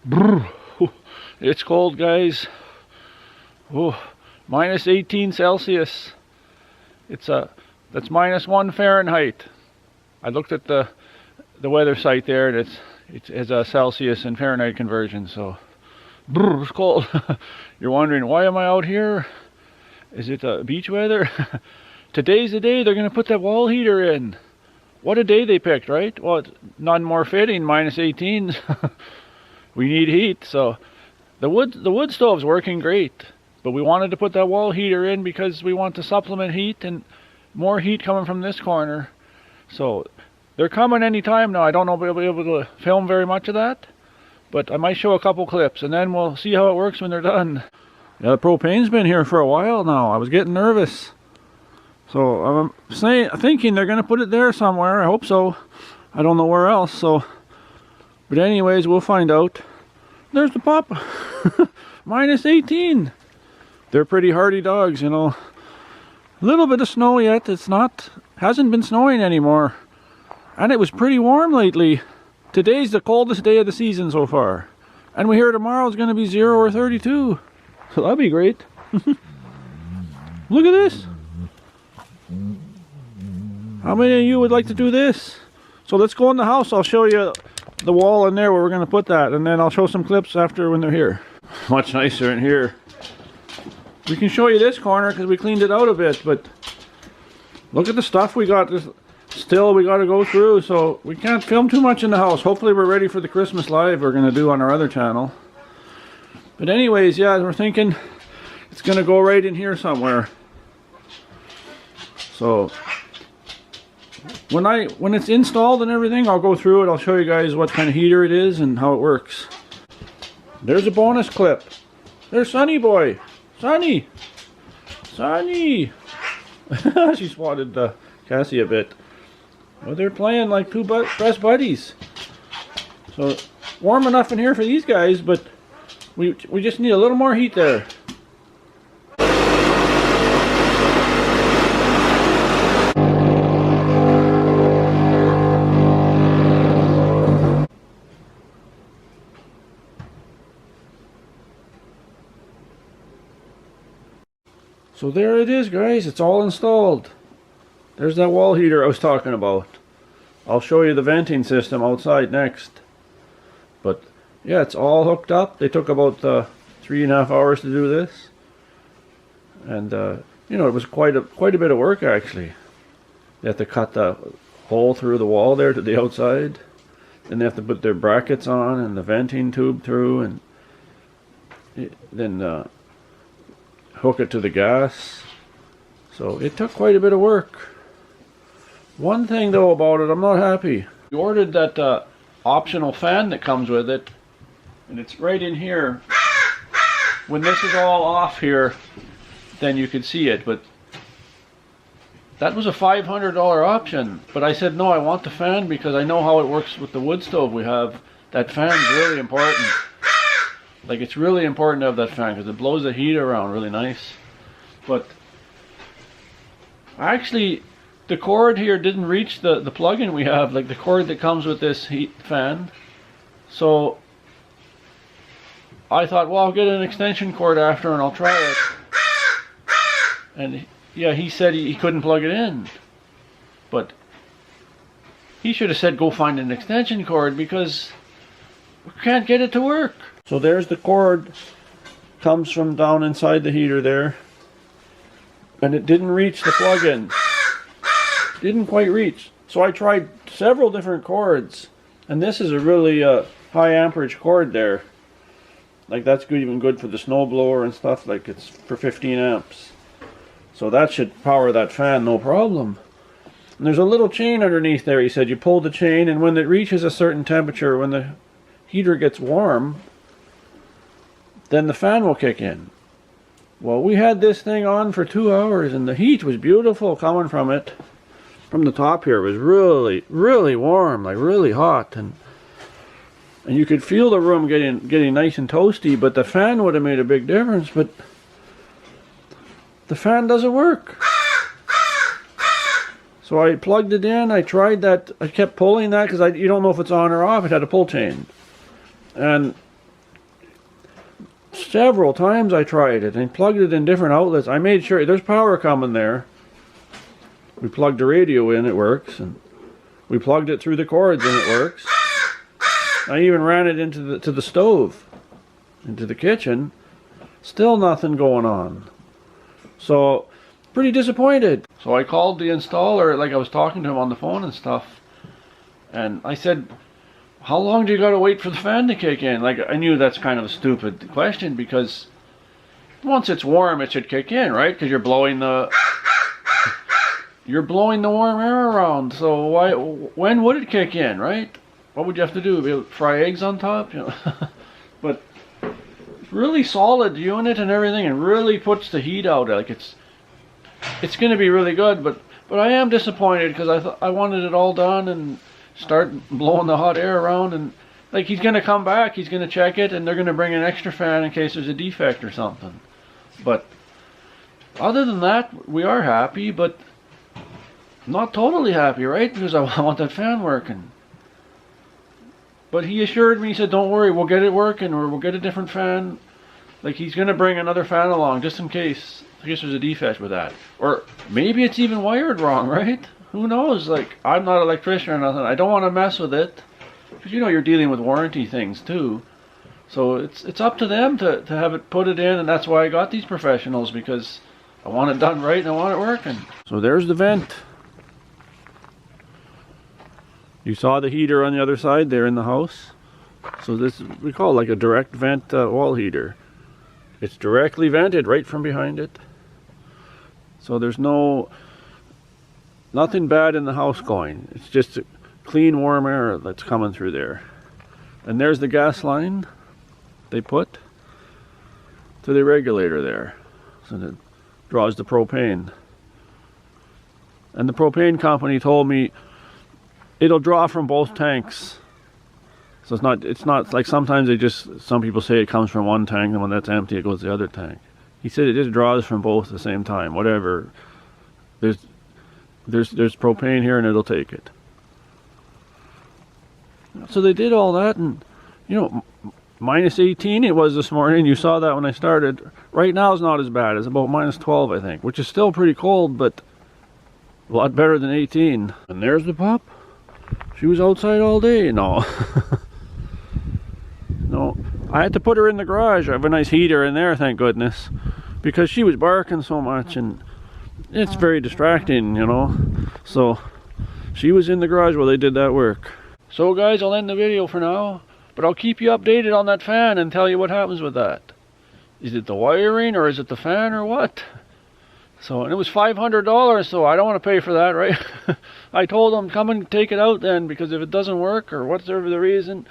Brr. It's cold, guys. Oh, minus 18 Celsius. That's -1 Fahrenheit. I looked at the weather site there, and it has a Celsius and Fahrenheit conversion. So, brr, it's cold. You're wondering, why am I out here? Is it beach weather? Today's the day they're gonna put that wall heater in. What a day they picked, right? Well, it's none more fitting. -18. We need heat, so the wood stove's working great. But we wanted to put that wall heater in because we want to supplement heat, and more heat coming from this corner. So they're coming anytime now. I don't know if we'll be able to film very much of that, but I might show a couple clips, and then we'll see how it works when they're done. Yeah, the propane's been here for a while now. I was getting nervous. So I'm thinking they're going to put it there somewhere. I hope so. I don't know where else. So, but anyways, we'll find out. There's the pup. -18. They're pretty hardy dogs, you know. A little bit of snow yet. Hasn't been snowing anymore. And it was pretty warm lately. Today's the coldest day of the season so far. And we hear tomorrow is going to be 0 or 32. So that'll be great. Look at this. How many of you would like to do this? So let's go in the house. I'll show you the wall in there where we're going to put that. And then I'll show some clips after when they're here. Much nicer in here. We can show you this corner because we cleaned it out a bit. But look at the stuff we got. Still, we got to go through. So we can't film too much in the house. Hopefully we're ready for the Christmas live we're going to do on our other channel. But anyways, yeah, we're thinking it's going to go right in here somewhere. So when it's installed and everything, I'll go through it. I'll show you guys what kind of heater it is and how it works. There's a bonus clip. There's Sonny boy. Sonny. Sonny. She swatted Cassie a bit. Well, they're playing like two best buddies. So warm enough in here for these guys, but we just need a little more heat there. So there it is, guys. It's all installed. There's that wall heater I was talking about. I'll show you the venting system outside next. But yeah, it's all hooked up. They took about 3.5 hours to do this. And you know, it was quite a bit of work actually. They have to cut the hole through the wall there to the outside. Then they have to put their brackets on and the venting tube through, and then hook it to the gas. So it took quite a bit of work. One thing though about it, I'm not happy. We ordered that optional fan that comes with it, and it's right in here. When this is all off here, then you can see it, but that was a $500 option. But I said no, I want the fan because I know how it works with the wood stove we have. That fan's really important. Like, it's really important to have that fan because it blows the heat around really nice. But actually, the cord here didn't reach the plug-in we have, like the cord that comes with this heat fan. So I thought, well, I'll get an extension cord after and I'll try it. And yeah, he said he couldn't plug it in. But he should have said go find an extension cord because we can't get it to work. So there's the cord, comes from down inside the heater there, and it didn't reach the plug-in. Didn't quite reach. So I tried several different cords, and this is a really high amperage cord there. Like, that's good, even good for the snowblower and stuff. Like, it's for 15 amps. So that should power that fan no problem. And there's a little chain underneath there. He said you pull the chain, and when it reaches a certain temperature, when the heater gets warm, then the fan will kick in. Well, we had this thing on for 2 hours and the heat was beautiful coming from it. From the top here, it was really warm, like really hot, and you could feel the room getting nice and toasty, but the fan would have made a big difference. But the fan doesn't work. So I plugged it in, I tried that, I kept pulling that because you don't know if it's on or off. It had a pull chain. And several times I tried it and plugged it in different outlets. I made sure there's power coming there. We plugged the radio in, it works, and we plugged it through the cords and it works. I even ran it into the stove, into the kitchen. Still nothing going on. So, pretty disappointed. So I called the installer, like I was talking to him on the phone and stuff. And I said, how long do you gotta wait for the fan to kick in? Like, I knew that's kind of a stupid question because once it's warm, it should kick in, right? Because you're blowing the warm air around. So when would it kick in, right? What would you have to do? Fry eggs on top? You know? But it's really solid unit and everything, and really puts the heat out. Like it's gonna be really good, but I am disappointed because I wanted it all done and start blowing the hot air around, and like he's gonna come back, he's gonna check it, and they're gonna bring an extra fan in case there's a defect or something. But other than that, we are happy, but not totally happy, right? Because I want that fan working. But he assured me, he said, don't worry, we'll get it working, or we'll get a different fan. Like he's gonna bring another fan along just in case there's a defect with that. Or maybe it's even wired wrong, right? Who knows? Like, I'm not an electrician or nothing. I don't want to mess with it. Because, you know, you're dealing with warranty things, too. So, it's up to them to have it put it in. And that's why I got these professionals. Because I want it done right and I want it working. So, there's the vent. You saw the heater on the other side there in the house. So, this we call like a direct vent wall heater. It's directly vented right from behind it. So, there's nothing bad in the house going. It's just clean, warm air that's coming through there. And there's the gas line they put to the regulator there. So that draws the propane. And the propane company told me it'll draw from both tanks. So it's not like sometimes some people say it comes from one tank, and when that's empty it goes to the other tank. He said it just draws from both at the same time, whatever. There's propane here and it'll take it. So they did all that, and you know, minus 18 it was this morning. You saw that when I started. Right now it's not as bad. It's about minus 12, I think, which is still pretty cold, but a lot better than 18. And there's the pup. She was outside all day. No. No. I had to put her in the garage. I have a nice heater in there, thank goodness, because she was barking so much and it's very distracting, you know. So she was in the garage while they did that work. So guys, I'll end the video for now, but I'll keep you updated on that fan and tell you what happens with that. Is it the wiring or is it the fan or what? So, and it was $500, so I don't want to pay for that, right? I told them, come and take it out then, because if it doesn't work or whatever the reason,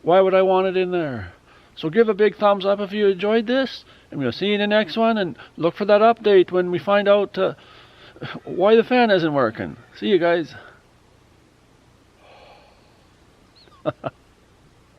why would I want it in there? So give a big thumbs up if you enjoyed this, and we'll see you in the next one, and look for that update when we find out why the fan isn't working. See you guys.